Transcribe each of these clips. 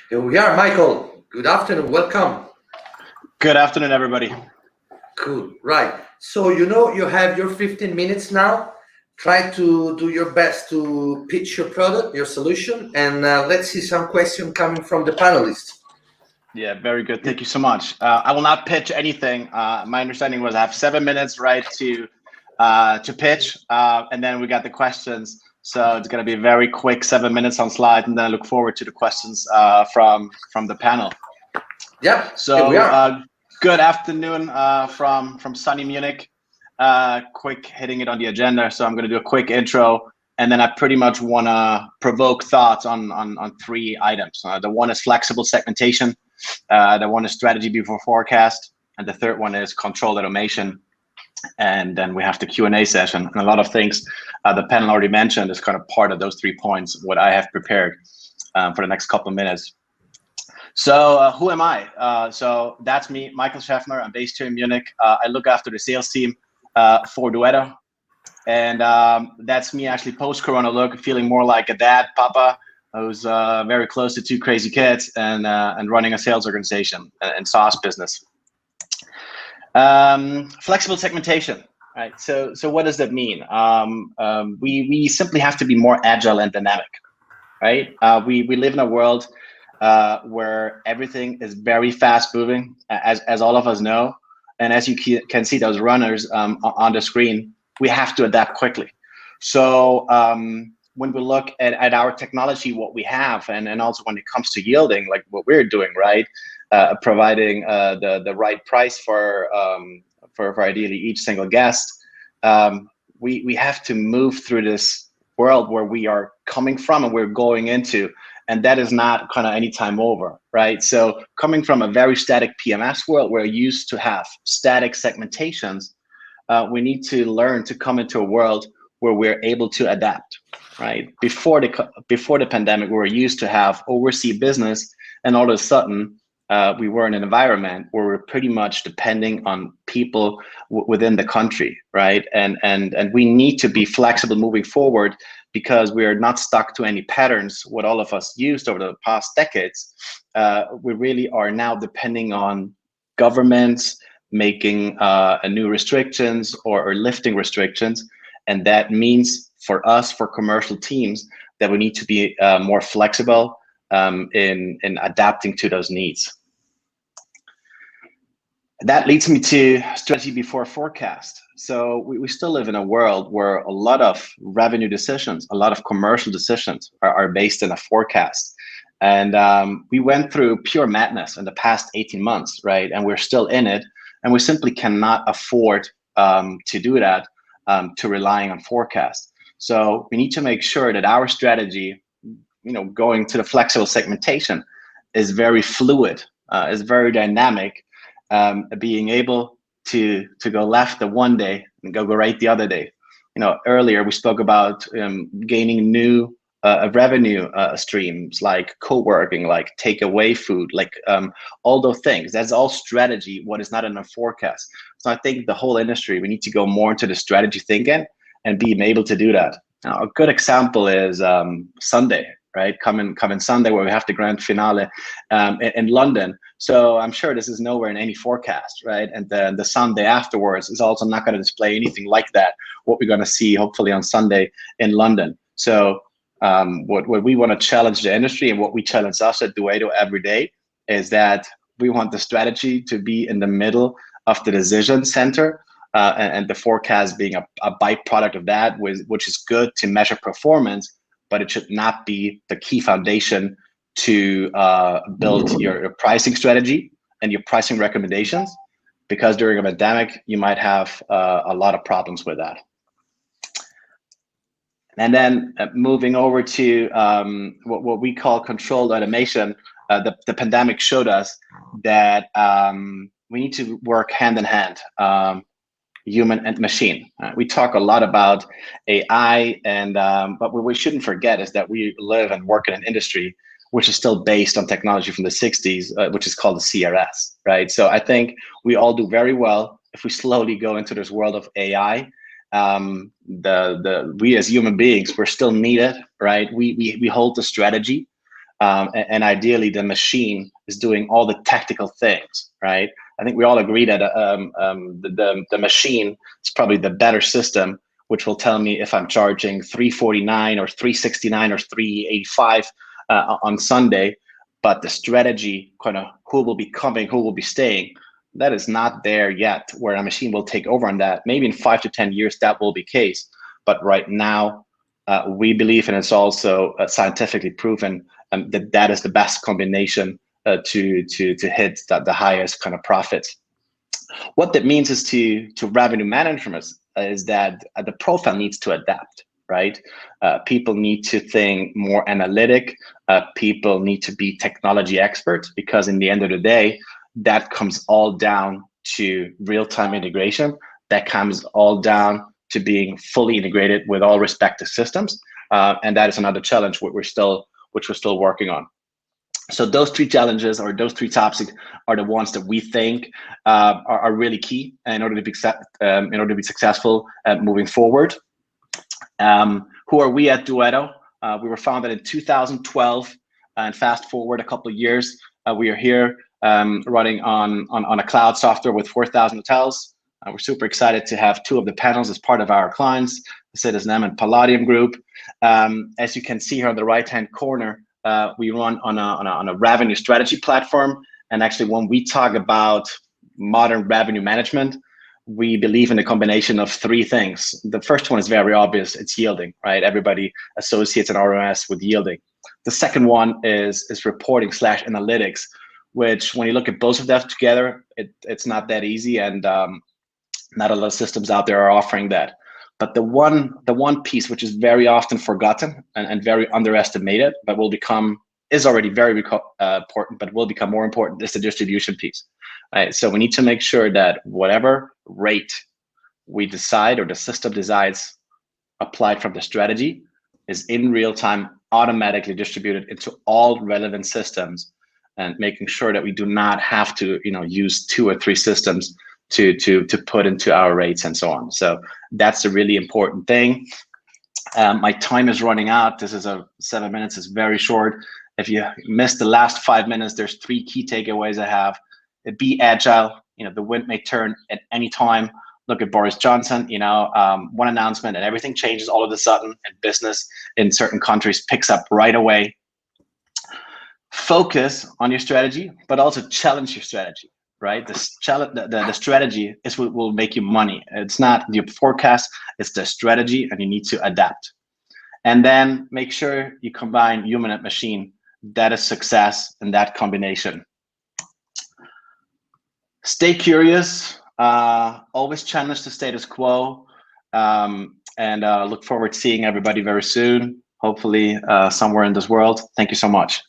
Here we are, Michael. Good afternoon. Welcome. Good afternoon, everybody. Cool. Right. So you have your 15 minutes now. Try to do your best to pitch your product, your solution, and let's see some question coming from the panelists. Yeah, very good. Thank you so much. I will not pitch anything. My understanding was I have 7 minutes, right, to pitch, and then we got the questions. So it's going to be a very quick 7 minutes on slide, and then I look forward to the questions from the panel. Yeah. So here we are. good afternoon from sunny Munich. Quick hitting it on the agenda. So I'm going to do a quick intro, and then I pretty much want to provoke thoughts on 3 items. The one is flexible segmentation. The one is strategy before forecast, and the third one is controlled automation. And then we have the Q&A session, and a lot of things the panel already mentioned is kind of part of those 3 points, what I have prepared for the next couple of minutes. So who am I? So that's me, Michael Schaffner. I'm based here in Munich. I look after the sales team for DUETTO. And that's me actually post-corona look, feeling more like a dad, papa, who's very close to 2 crazy kids and running a sales organization and SaaS business. Flexible segmentation, right? So what does that mean? We simply have to be more agile and dynamic, right? We live in a world where everything is very fast moving, as all of us know. And as you can see those runners on the screen, we have to adapt quickly. So when we look at our technology, what we have, and also when it comes to yielding, like what we're doing, right? Providing the right price for ideally each single guest, we have to move through this world where we are coming from and we're going into, and that is not kind of any time over, right? So coming from a very static PMS world, we're used to have static segmentations. We need to learn to come into a world where we're able to adapt, right? Before the pandemic, we were used to have overseas business, and all of a sudden, we were in an environment where we're pretty much depending on people within the country, right? And we need to be flexible moving forward, because we are not stuck to any patterns, what all of us used over the past decades. We really are now depending on governments making new restrictions or lifting restrictions. And that means for us, for commercial teams, that we need to be more flexible in adapting to those needs. That leads me to strategy before forecast. So we still live in a world where a lot of revenue decisions, a lot of commercial decisions are based in a forecast. And we went through pure madness in the past 18 months, right? And we're still in it. And we simply cannot afford to do that, to relying on forecast. So we need to make sure that our strategy, going to the flexible segmentation, is very fluid, is very dynamic, being able to go left the one day and go right the other day. Earlier we spoke about gaining new revenue streams, like co-working, like takeaway food, like all those things. That's all strategy, what is not in a forecast. So I think the whole industry, we need to go more into the strategy thinking and being able to do that. Now, a good example is Sunday, right? Coming Sunday, where we have the grand finale in London. So I'm sure this is nowhere in any forecast, right? And then the Sunday afterwards is also not going to display anything like that, what we're going to see hopefully on Sunday in London. So what we want to challenge the industry, and what we challenge us at DUETTO every day, is that we want the strategy to be in the middle of the decision center, and the forecast being a byproduct of that, which is good to measure performance, but it should not be the key foundation to build your pricing strategy and your pricing recommendations, because during a pandemic, you might have a lot of problems with that. And then moving over to what we call controlled automation, the pandemic showed us that we need to work hand in hand, human and machine. We talk a lot about AI, but what we shouldn't forget is that we live and work in an industry which is still based on technology from the 60s, which is called the CRS, right? So I think we all do very well if we slowly go into this world of AI. We as human beings, we're still needed, right? We hold the strategy, and ideally the machine is doing all the technical things, right? I think we all agree that the machine is probably the better system, which will tell me if I'm charging 349 or 369 or 385 on Sunday. But the strategy, kind of who will be coming, who will be staying, that is not there yet, where a machine will take over on that. Maybe in 5 to 10 years that will be the case. But right now, we believe, and it's also scientifically proven, that is the best combination to hit the highest kind of profits. What that means is to revenue management is that the profile needs to adapt, right? People need to think more analytic. People need to be technology experts, because in the end of the day, that comes all down to real-time integration. That comes all down to being fully integrated with all respective systems. And that is another challenge which we're still working on. So those three challenges, or those three topics, are the ones that we think are really key in order to be successful moving forward. Who are we at Duetto? We were founded in 2012, and fast forward a couple of years, we are here running on a cloud software with 4,000 hotels. We're super excited to have two of the panels as part of our clients, Citizen M and Palladium Group. As you can see here on the right-hand corner, we run on a revenue strategy platform. And actually, when we talk about modern revenue management, we believe in a combination of three things. The first one is very obvious. It's yielding, right? Everybody associates an ROS with yielding. The second one is reporting / analytics, which when you look at both of them together, it's not that easy, and not a lot of systems out there are offering that. But the one piece which is very often forgotten and very underestimated, but is already very important, but will become more important, is the distribution piece. Right? So we need to make sure that whatever rate we decide, or the system decides, applied from the strategy, is in real time automatically distributed into all relevant systems, and making sure that we do not have to use 2 or 3 systems to put into our rates and so on. So that's a really important thing. My time is running out. This is 7 minutes is very short. If you missed the last 5 minutes, there's 3 key takeaways I have. Be agile. The wind may turn at any time. Look at Boris Johnson, one announcement and everything changes all of a sudden, and business in certain countries picks up right away. Focus on your strategy, but also challenge your strategy. Right, the strategy is what will make you money. It's not the forecast, it's the strategy, and you need to adapt. And then make sure you combine human and machine. That is success in that combination. Stay curious, always challenge the status quo, and look forward to seeing everybody very soon, hopefully somewhere in this world. Thank you so much.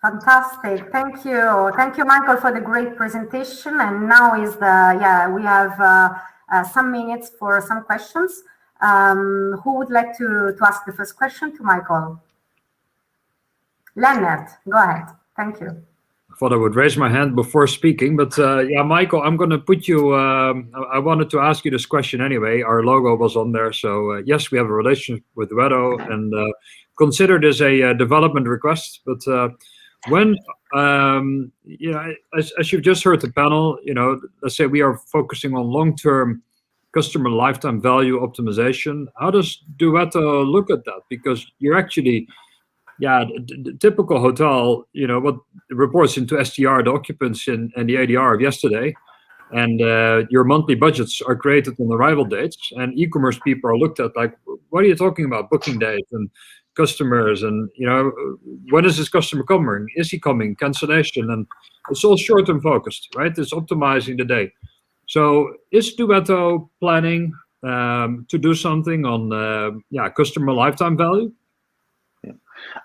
Fantastic. Thank you, Michael, for the great presentation. And now we have some minutes for some questions. Who would like to ask the first question to Michael? Leonard, go ahead. Thank you. I thought I would raise my hand before speaking, but Michael, I'm going to put you, I wanted to ask you this question anyway. Our logo was on there. So yes, we have a relationship with Duetto, and consider this a development request, but when, as you've just heard the panel, let's say we are focusing on long-term customer lifetime value optimization. How does Duetto look at that? Because you're actually, the typical hotel, what reports into STR, the occupancy and the ADR of yesterday, and your monthly budgets are created on arrival dates, and e-commerce people are looked at like, what are you talking about? Booking dates and customers, and when is this customer coming? Is he coming? Cancellation, and it's all short-term focused, right? It's optimizing the day. So is Duetto planning to do something on customer lifetime value?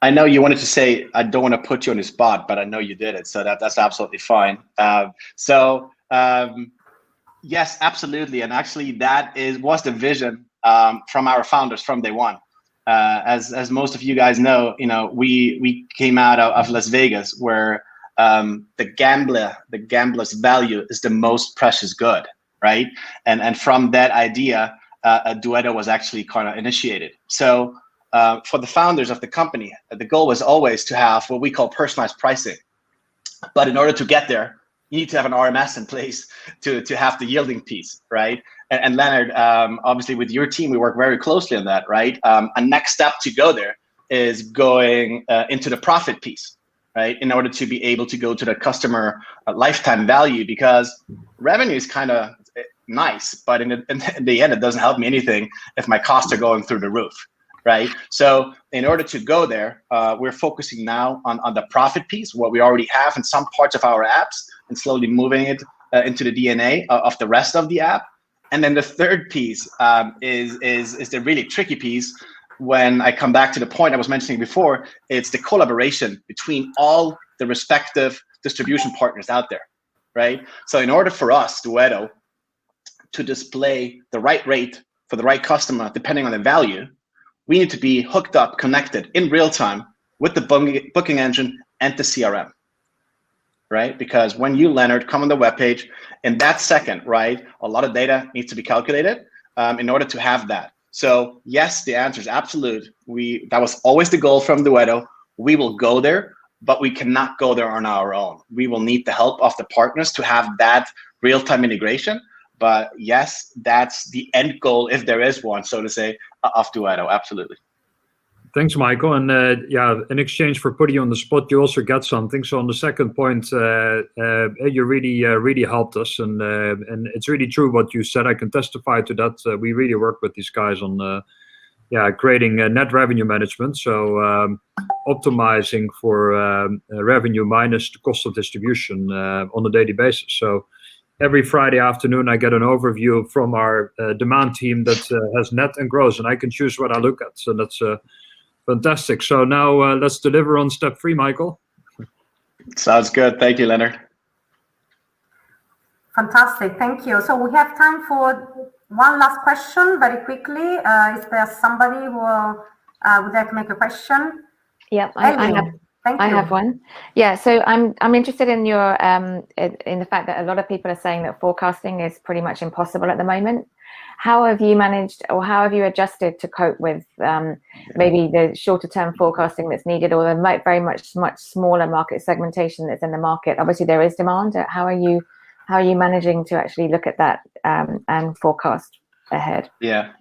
I know you wanted to say, I don't want to put you on the spot, but I know you did it, so that's absolutely fine. Yes, absolutely, and actually that was the vision from our founders from day one. As most of you guys know, we came out of Las Vegas, where the gambler's value is the most precious good, right? And from that idea, DUETTO was actually kind of initiated. So for the founders of the company, the goal was always to have what we call personalized pricing. But in order to get there, you need to have an RMS in place to have the yielding piece, right? And Leonard, obviously with your team, we work very closely on that, right? A next step to go there is going into the profit piece, right? In order to be able to go to the customer lifetime value, because revenue is kind of nice, but in the end, it doesn't help me anything if my costs are going through the roof, right? So in order to go there, we're focusing now on the profit piece, what we already have in some parts of our apps, and slowly moving it into the DNA of the rest of the app. And then the third piece is the really tricky piece. When I come back to the point I was mentioning before, it's the collaboration between all the respective distribution partners out there, right? So in order for us, DUETTO, to display the right rate for the right customer, depending on the value, we need to be hooked up, connected in real time with the booking engine and the CRM, right? Because when you, Leonard, come on the webpage, in that second, right, a lot of data needs to be calculated in order to have that. So yes, the answer is absolute. That was always the goal from DUETTO. We will go there, but we cannot go there on our own. We will need the help of the partners to have that real-time integration. But yes, that's the end goal, if there is one, so to say, of DUETTO, absolutely. Thanks, Michael. And yeah, in exchange for putting you on the spot, you also get something. So on the second point, you really helped us, and it's really true what you said. I can testify to that. We really work with these guys on creating net revenue management. So optimizing for revenue minus the cost of distribution on a daily basis. So every Friday afternoon, I get an overview from our demand team that has net and gross, and I can choose what I look at. So that's fantastic. So now let's deliver on step 3, Michael. Sounds good. Thank you, Leonard. Fantastic. Thank you. So we have time for one last question very quickly. Is there somebody who would like to make a question? Yeah, I have one. Yeah, so I'm interested in your in the fact that a lot of people are saying that forecasting is pretty much impossible at the moment. How have you managed, or how have you adjusted to cope with maybe the shorter term forecasting that's needed, or the very much smaller market segmentation that's in the market? Obviously, there is demand. How are you managing to actually look at that and forecast ahead? Yeah.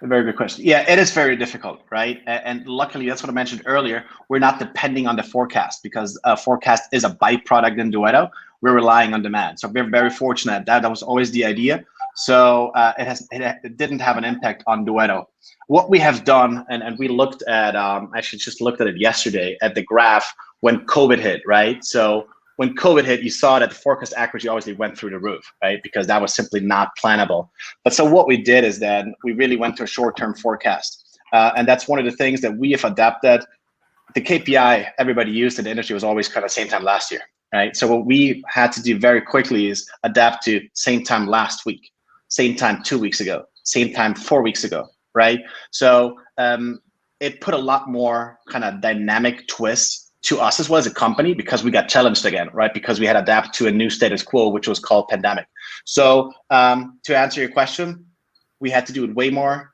A very good question. Yeah, it is very difficult, right? And luckily, that's what I mentioned earlier. We're not depending on the forecast, because a forecast is a byproduct in DUETTO. We're relying on demand. So we're very fortunate that was always the idea. So it didn't have an impact on DUETTO. What we have done, and we looked at, actually just looked at it yesterday, at the graph when COVID hit, right? So when COVID hit, you saw that the forecast accuracy obviously went through the roof, right? Because that was simply not plannable. But so what we did is then we really went to a short-term forecast. And that's one of the things that we have adapted. The KPI everybody used in the industry was always kind of same time last year, right? So what we had to do very quickly is adapt to same time last week, same time 2 weeks ago, same time 4 weeks ago, right? So it put a lot more kind of dynamic twists to us as well as a company, because we got challenged again, right? Because we had to adapt to a new status quo, which was called pandemic. So to answer your question, we had to do it way more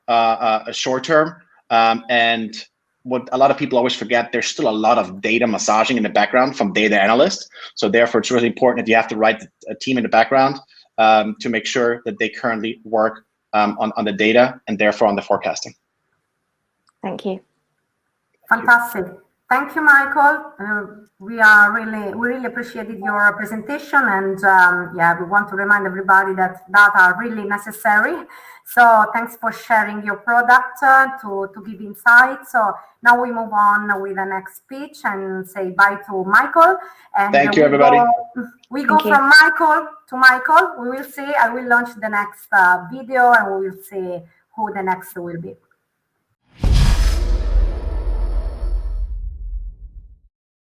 short term. And what a lot of people always forget, there's still a lot of data massaging in the background from data analysts. So therefore, it's really important that you have to write a team in the background to make sure that they currently work on the data and therefore on the forecasting. Thank you. Fantastic. Thank you, Michael. We really appreciated your presentation, and yeah, we want to remind everybody that data are really necessary. So thanks for sharing your product to give insight. So now we move on with the next speech and say bye to Michael. And thank you, everybody. We go from Michael to Michael. We will see. I will launch the next video, and we will see who the next will be.